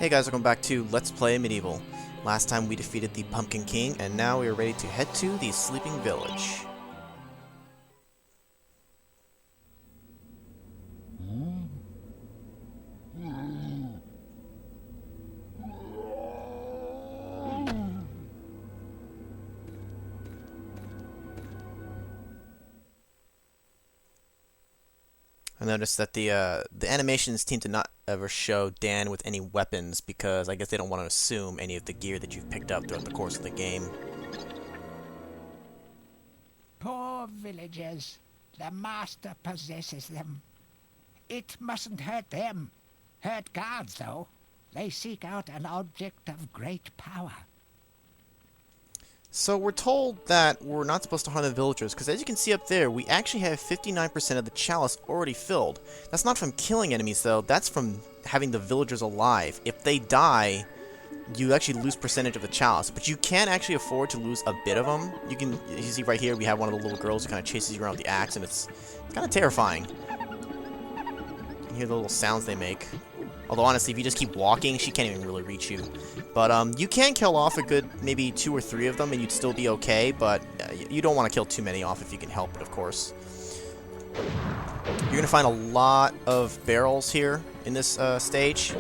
Hey guys, welcome back to Let's Play Medieval. Last time we defeated the Pumpkin King, and now we are ready to head to the Sleeping Village. I noticed that the animations seem to not ever show Dan with any weapons because I guess they don't want to assume any of the gear that you've picked up throughout the course of the game. Poor villagers. The master possesses them. It mustn't hurt them. Hurt guards, though. They seek out an object of great power. So we're told that we're not supposed to harm the villagers, because as you can see up there, we actually have 59% of the chalice already filled. That's not from killing enemies, though. That's from having the villagers alive. If they die, you actually lose percentage of the chalice, but you can actually afford to lose a bit of them. You see right here, we have one of the little girls who kind of chases you around with the axe, and it's kind of terrifying. You can hear the little sounds they make. Although honestly, if you just keep walking, she can't even really reach you. But you can kill off a good maybe 2 or 3 of them, and you'd still be okay. But you don't want to kill too many off if you can help it, of course. You're gonna find a lot of barrels here in this stage.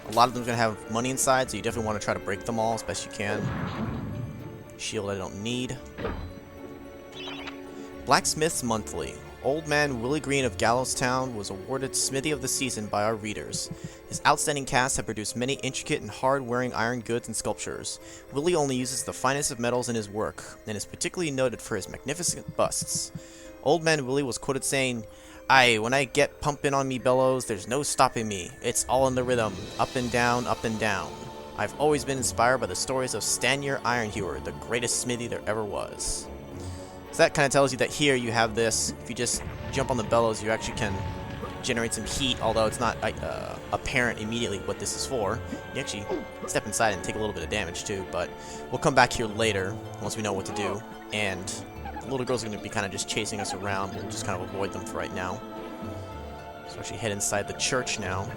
A lot of them's gonna have money inside, so you definitely want to try to break them all as best you can. Shield I don't need. Blacksmith's Monthly. Old man Willie Green of Gallowstown was awarded Smithy of the Season by our readers. His outstanding cast have produced many intricate and hard-wearing iron goods and sculptures. Willie only uses the finest of metals in his work, and is particularly noted for his magnificent busts. Old man Willie was quoted saying, "Aye, when I get pumpin' on me bellows, there's no stopping me. It's all in the rhythm, up and down, up and down. I've always been inspired by the stories of Stanier Ironhewer, the greatest smithy there ever was." So that kind of tells you that here you have this. If you just jump on the bellows, you actually can generate some heat, although it's not apparent immediately what this is for. You actually step inside and take a little bit of damage too, but we'll come back here later once we know what to do. And the little girls are going to be kind of just chasing us around. We'll just kind of avoid them for right now. So actually head inside the church now.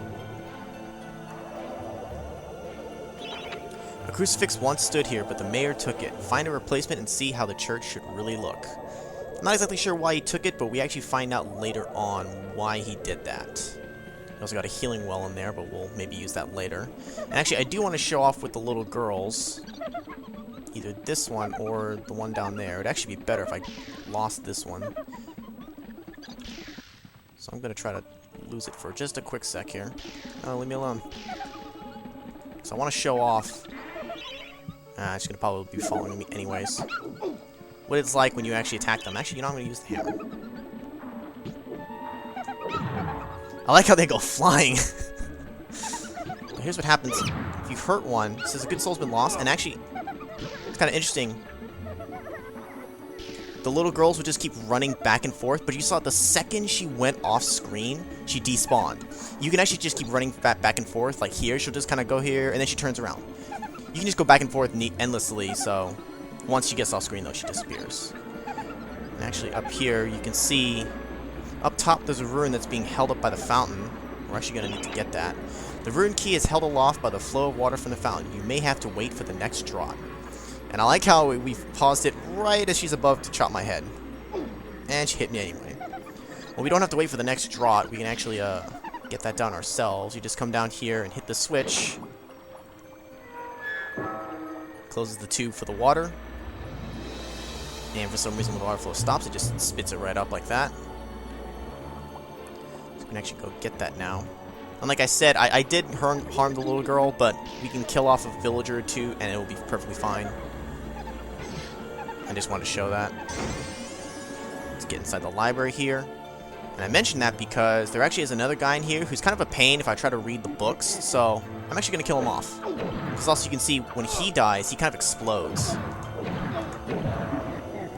A crucifix once stood here, but the mayor took it. Find a replacement and see how the church should really look. I'm not exactly sure why he took it, but we actually find out later on why he did that. We also got a healing well in there, but we'll maybe use that later. And actually, I do want to show off with the little girls. Either this one or the one down there. It would actually be better if I lost this one. So I'm going to try to lose it for just a quick sec here. Oh, leave me alone. So I want to show off. It's going to probably be following me anyways. What it's like when you actually attack them. Actually, you know, I'm going to use the hammer. I like how they go flying. Here's what happens if you hurt one. It says a good soul's been lost, and actually, it's kind of interesting. The little girls would just keep running back and forth, but you saw the second she went off screen, she despawned. You can actually just keep running back and forth, like here. She'll just kind of go here, and then she turns around. You can just go back and forth endlessly, so once she gets off screen, though, she disappears. And actually, up here, you can see up top there's a rune that's being held up by the fountain. We're actually going to need to get that. The rune key is held aloft by the flow of water from the fountain. You may have to wait for the next draught. And I like how we've paused it right as she's above to chop my head. And she hit me anyway. Well, we don't have to wait for the next draught. We can actually get that done ourselves. You just come down here and hit the switch. Closes the tube for the water. And for some reason when the water flow stops, it just spits it right up like that. So we can actually go get that now. And like I said, I did harm the little girl, but we can kill off a villager or two and it will be perfectly fine. I just wanted to show that. Let's get inside the library here. And I mentioned that because there actually is another guy in here who's kind of a pain if I try to read the books, so I'm actually going to kill him off. Because also you can see when he dies, he kind of explodes.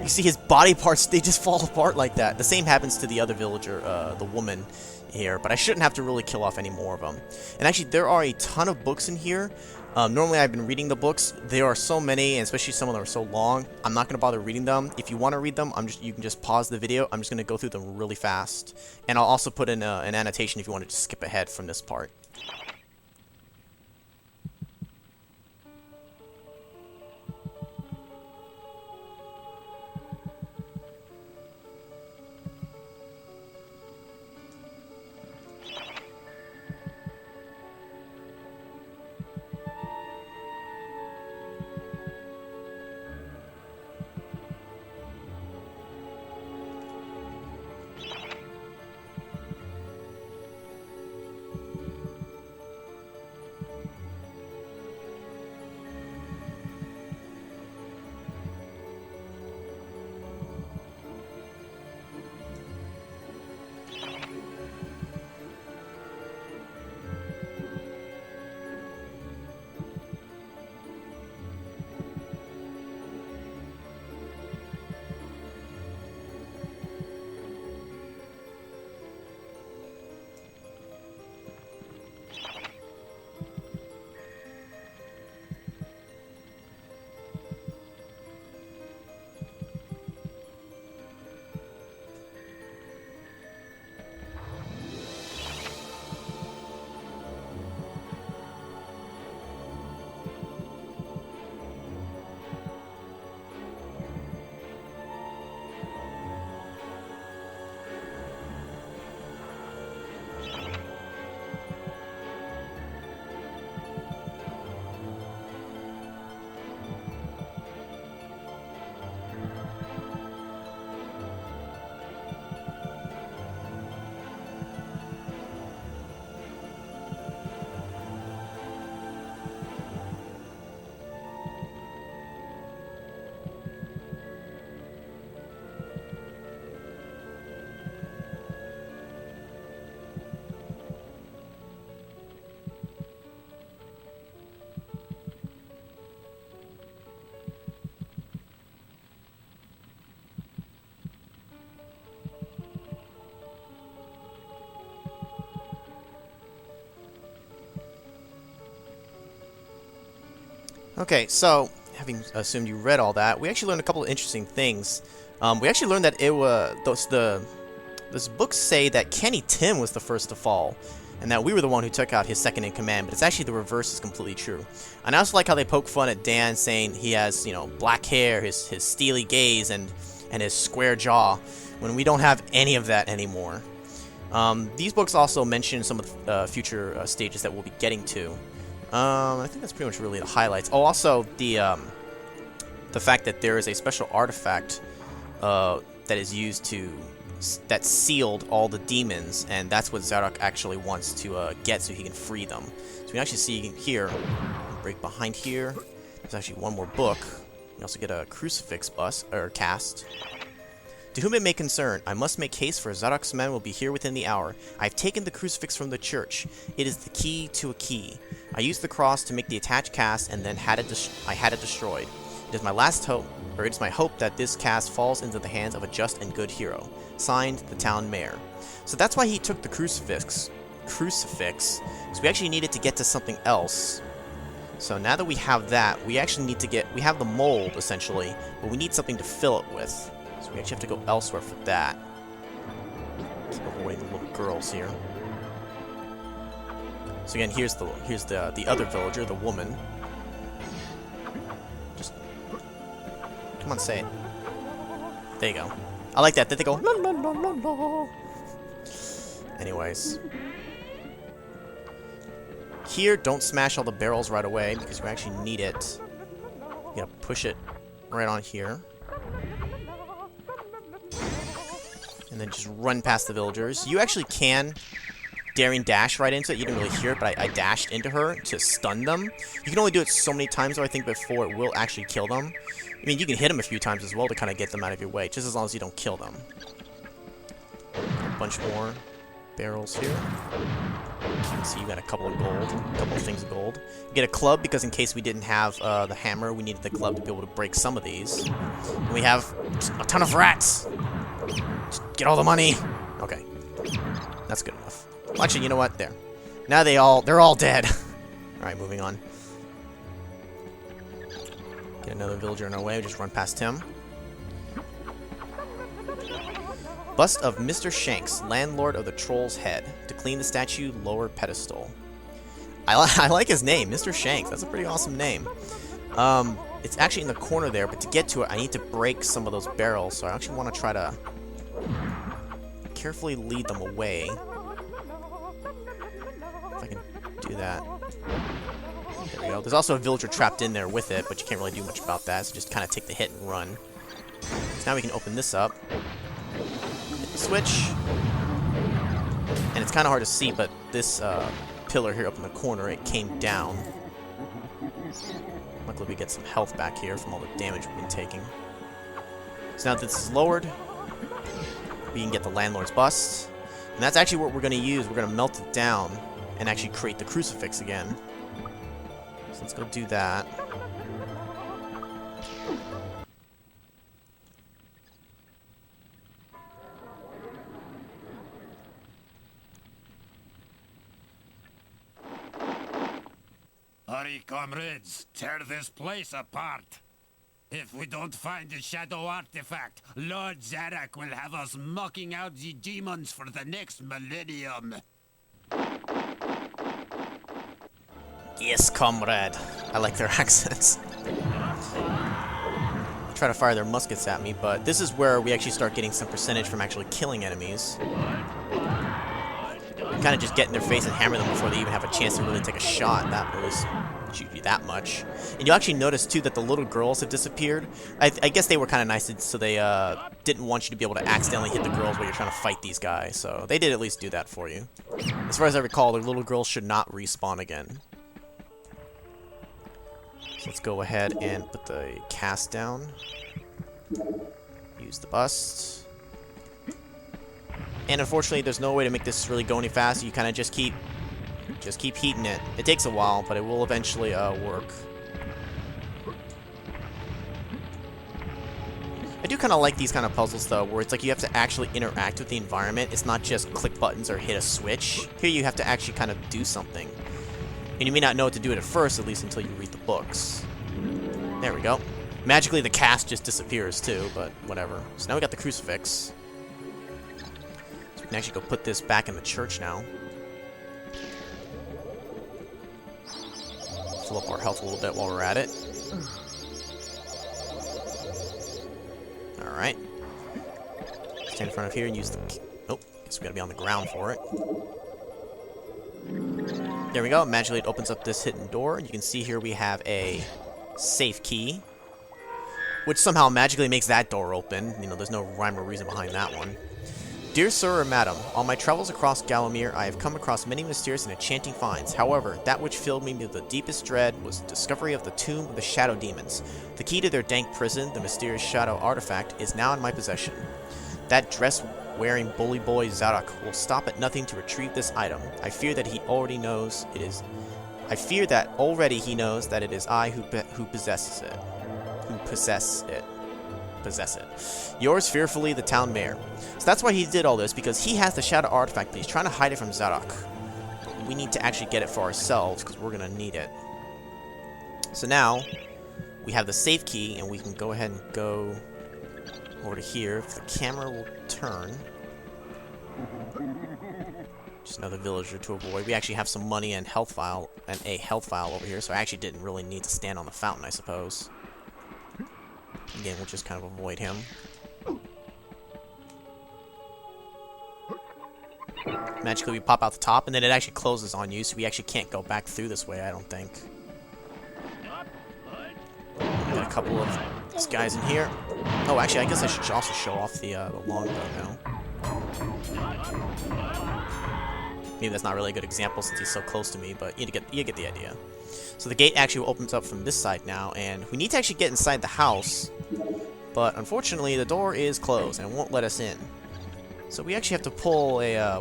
You see his body parts, they just fall apart like that. The same happens to the other villager, the woman here, but I shouldn't have to really kill off any more of them. And actually, there are a ton of books in here. Normally, I've been reading the books. There are so many, and especially some of them are so long. I'm not going to bother reading them. If you want to read them, you can just pause the video. I'm just going to go through them really fast. And I'll also put in an annotation if you want to just skip ahead from this part. Okay, so having assumed you read all that, we actually learned a couple of interesting things. We actually learned that it was those books say that Kenny Tim was the first to fall, and that we were the one who took out his second in command. But it's actually the reverse is completely true. And I also like how they poke fun at Dan, saying he has black hair, his steely gaze, and his square jaw, when we don't have any of that anymore. These books also mention some of the future stages that we'll be getting to. I think that's pretty much really the highlights. Oh, also the fact that there is a special artifact that is used that sealed all the demons, and that's what Zadok actually wants to get so he can free them. So we can actually see here, break behind here. There's actually one more book. We also get a crucifix cast. To whom it may concern, I must make haste, for Zadok's men will be here within the hour. I have taken the crucifix from the church. It is the key to a key. I used the cross to make the attached cast, and then I had it destroyed. It is my last hope, or it is my hope that this cast falls into the hands of a just and good hero. Signed, the town mayor. So that's why he took the crucifix. So we actually needed to get to something else. So now that we have that, we actually need to we have the mold, essentially, but we need something to fill it with. So we actually have to go elsewhere for that. Keep avoiding the little girls here. So again, here's the other villager, the woman. Just come on, say it. There you go. I like that. Then they go la la la la la. Anyways. Here, don't smash all the barrels right away, because we actually need it. You gotta push it right on here. And then just run past the villagers. You actually can daring dash right into it. You didn't really hear it, but I dashed into her to stun them. You can only do it so many times, though, I think, before it will actually kill them. I mean, you can hit them a few times as well to kind of get them out of your way, just as long as you don't kill them. A bunch more barrels here. So you got a couple of gold, a couple of things of gold. You get a club because in case we didn't have the hammer, we needed the club to be able to break some of these. And we have a ton of rats. Just get all the money. Okay, that's good enough. Well, actually, you know what? There. Now they're all dead. All right, moving on. Get another villager in our way. We just run past him. Bust of Mr. Shanks, landlord of the Troll's Head. To clean the statue, lower pedestal. I like his name, Mr. Shanks. That's a pretty awesome name. It's actually in the corner there, but to get to it, I need to break some of those barrels. So I actually want to try to carefully lead them away. If I can do that. There we go. There's also a villager trapped in there with it, but you can't really do much about that. So just kind of take the hit and run. So now we can open this up. Hit the switch. And it's kind of hard to see, but this pillar here up in the corner, it came down. Luckily we get some health back here from all the damage we've been taking. So now that this is lowered, we can get the landlord's bust. And that's actually what we're going to use. We're going to melt it down and actually create the crucifix again. So let's go do that. Hurry, comrades, tear this place apart. If we don't find the shadow artifact, Lord Zadok will have us mucking out the demons for the next millennium. Yes, comrade. I like their accents. Try to fire their muskets at me, but this is where we actually start getting some percentage from actually killing enemies. Kind of just get in their face and hammer them before they even have a chance to really take a shot. That really shoot you that much. And you'll actually notice too that the little girls have disappeared. I guess they were kind of nice, so they didn't want you to be able to accidentally hit the girls while you're trying to fight these guys. So they did at least do that for you. As far as I recall, the little girls should not respawn again. So let's go ahead and put the cast down. Use the bust. And unfortunately, there's no way to make this really go any faster. You kind of just keep heating it. It takes a while, but it will eventually work. I do kind of like these kind of puzzles, though, where it's like you have to actually interact with the environment. It's not just click buttons or hit a switch. Here you have to actually kind of do something. And you may not know what to do at first, at least until you read the books. There we go. Magically, the cast just disappears too, but whatever. So now we got the crucifix. So we can actually go put this back in the church now. Fill up our health a little bit while we're at it. Alright. Stand in front of here and use the... Oh, guess we gotta be on the ground for it. There we go. Magically, it opens up this hidden door. And you can see here we have a safe key, which somehow magically makes that door open. You know, there's no rhyme or reason behind that one. Dear Sir or Madam, on my travels across Gallowmere, I have come across many mysterious and enchanting finds. However, that which filled me with the deepest dread was the discovery of the tomb of the Shadow Demons. The key to their dank prison, the mysterious Shadow Artifact, is now in my possession. That dress-wearing bully boy Zadok will stop at nothing to retrieve this item. I fear that he already knows it is... I fear that already he knows that it is I who possesses it. Who possess it. Possess it. Yours fearfully, the town mayor. So that's why he did all this, because he has the Shadow Artifact, but he's trying to hide it from Zadok. We need to actually get it for ourselves, because we're going to need it. So now, we have the safe key, and we can go ahead and go over to here. If the camera will turn. Just another villager to avoid. We actually have some money and health file, and a health file over here, so I actually didn't really need to stand on the fountain, I suppose. Again, we'll just kind of avoid him. Magically, we pop out the top, and then it actually closes on you, so we actually can't go back through this way, I don't think. Got a couple of these guys in here. Oh, actually, I guess I should also show off the longbow now. Maybe that's not really a good example since he's so close to me, but you get the idea. So the gate actually opens up from this side now, and we need to actually get inside the house, but unfortunately the door is closed and it won't let us in. So we actually have to pull a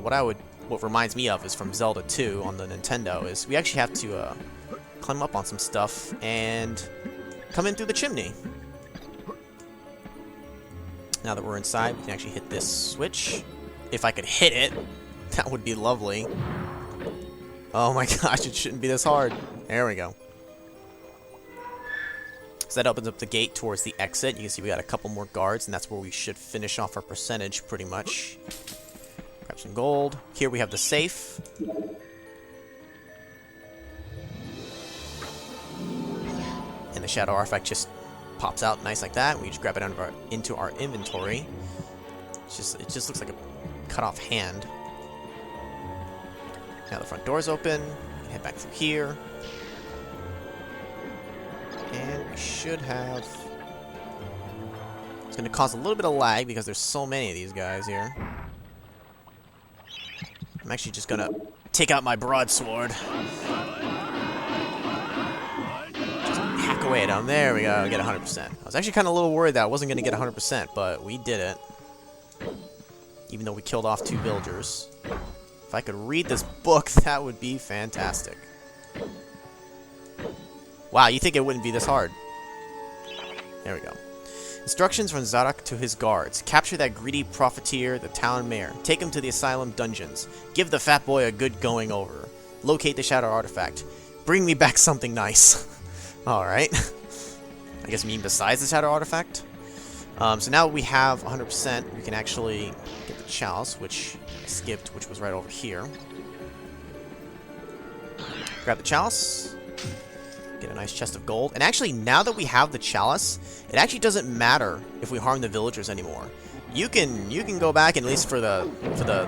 what reminds me of is from Zelda 2 on the Nintendo, is we actually have to climb up on some stuff and come in through the chimney. Now that we're inside, we can actually hit this switch. If I could hit it, that would be lovely. Oh my gosh, it shouldn't be this hard. There we go. So that opens up the gate towards the exit. You can see we got a couple more guards, and that's where we should finish off our percentage pretty much. Grab some gold. Here we have the safe. And the Shadow Artifact just pops out nice like that. We just grab it into our inventory. It just looks like a cut off hand. Now the front door's open. Head back through here. And we should have... It's going to cause a little bit of lag because there's so many of these guys here. I'm actually just going to take out my broadsword. Just hack away at them. There we go. Get 100%. I was actually kind of a little worried that I wasn't going to get 100%, but we did it. Even though we killed off 2 villagers. If I could read this book, that would be fantastic. Wow, you think it wouldn't be this hard. There we go. Instructions from Zadok to his guards. Capture that greedy profiteer, the town mayor. Take him to the asylum dungeons. Give the fat boy a good going over. Locate the Shadow Artifact. Bring me back something nice. Alright. I guess you mean besides the Shadow Artifact? So now we have 100%. We can actually get the chalice, which I skipped, which was right over here. Grab the chalice. Get a nice chest of gold. And actually, now that we have the chalice, it actually doesn't matter if we harm the villagers anymore. You can go back, and at least for the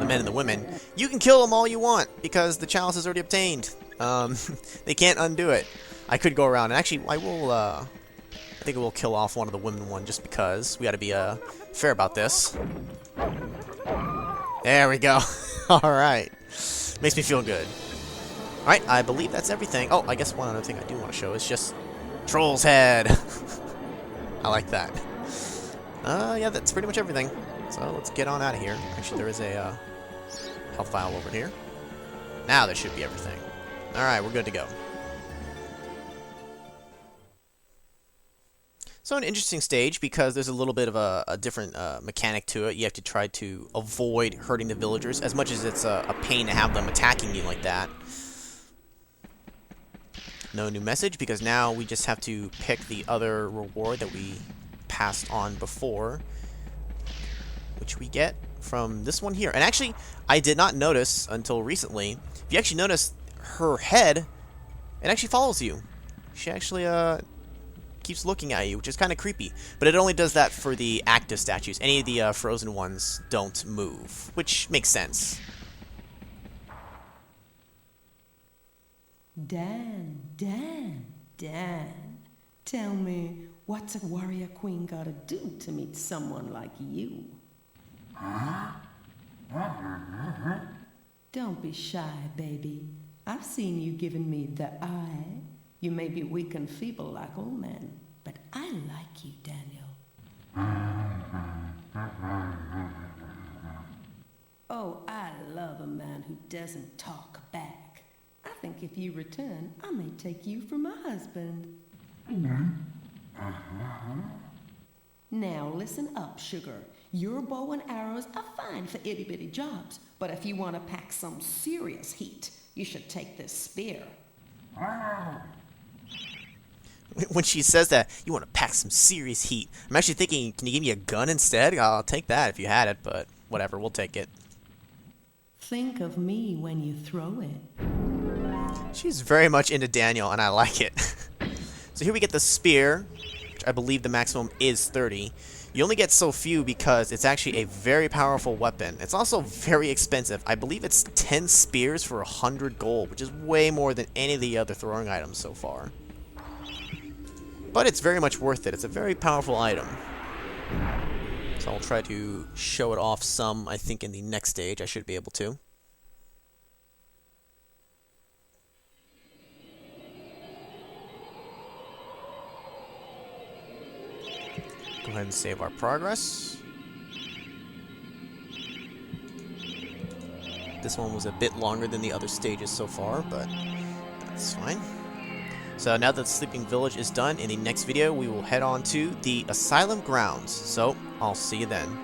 men and the women, you can kill them all you want because the chalice is already obtained. They can't undo it. I could go around, and actually, I will. I think we'll kill off one of the women just because we got to be fair about this. There we go. All right, makes me feel good. Alright, I believe that's everything. Oh, I guess one other thing I do want to show is just Troll's head. I like that. Yeah, that's pretty much everything. So let's get on out of here. Actually, there is a health file over here. Now there should be everything. Alright, we're good to go. So an interesting stage because there's a little bit of a different mechanic to it. You have to try to avoid hurting the villagers as much as it's a pain to have them attacking you like that. No new message, because now we just have to pick the other reward that we passed on before, which we get from this one here. And actually, I did not notice until recently. If you actually notice her head, it actually follows you. She actually keeps looking at you, which is kind of creepy. But it only does that for the active statues. Any of the frozen ones don't move, which makes sense. Dan, tell me, what's a warrior queen gotta do to meet someone like you? Don't be shy, baby. I've seen you giving me the eye. You may be weak and feeble like old men, but I like you, Daniel. Oh, I love a man who doesn't talk back. I think if you return, I may take you for my husband. Now listen up, sugar. Your bow and arrows are fine for itty-bitty jobs, but if you want to pack some serious heat, you should take this spear. When she says that, you want to pack some serious heat. I'm actually thinking, can you give me a gun instead? I'll take that if you had it, but whatever, we'll take it. Think of me when you throw it. She's very much into Daniel, and I like it. So here we get the spear, which I believe the maximum is 30. You only get so few because it's actually a very powerful weapon. It's also very expensive. I believe it's 10 spears for 100 gold, which is way more than any of the other throwing items so far. But it's very much worth it. It's a very powerful item. So I'll try to show it off some, I think in the next stage I should be able to. Go ahead and save our progress. This one was a bit longer than the other stages so far, but that's fine. So now that the Sleeping Village is done, in the next video we will head on to the Asylum grounds. So I'll see you then.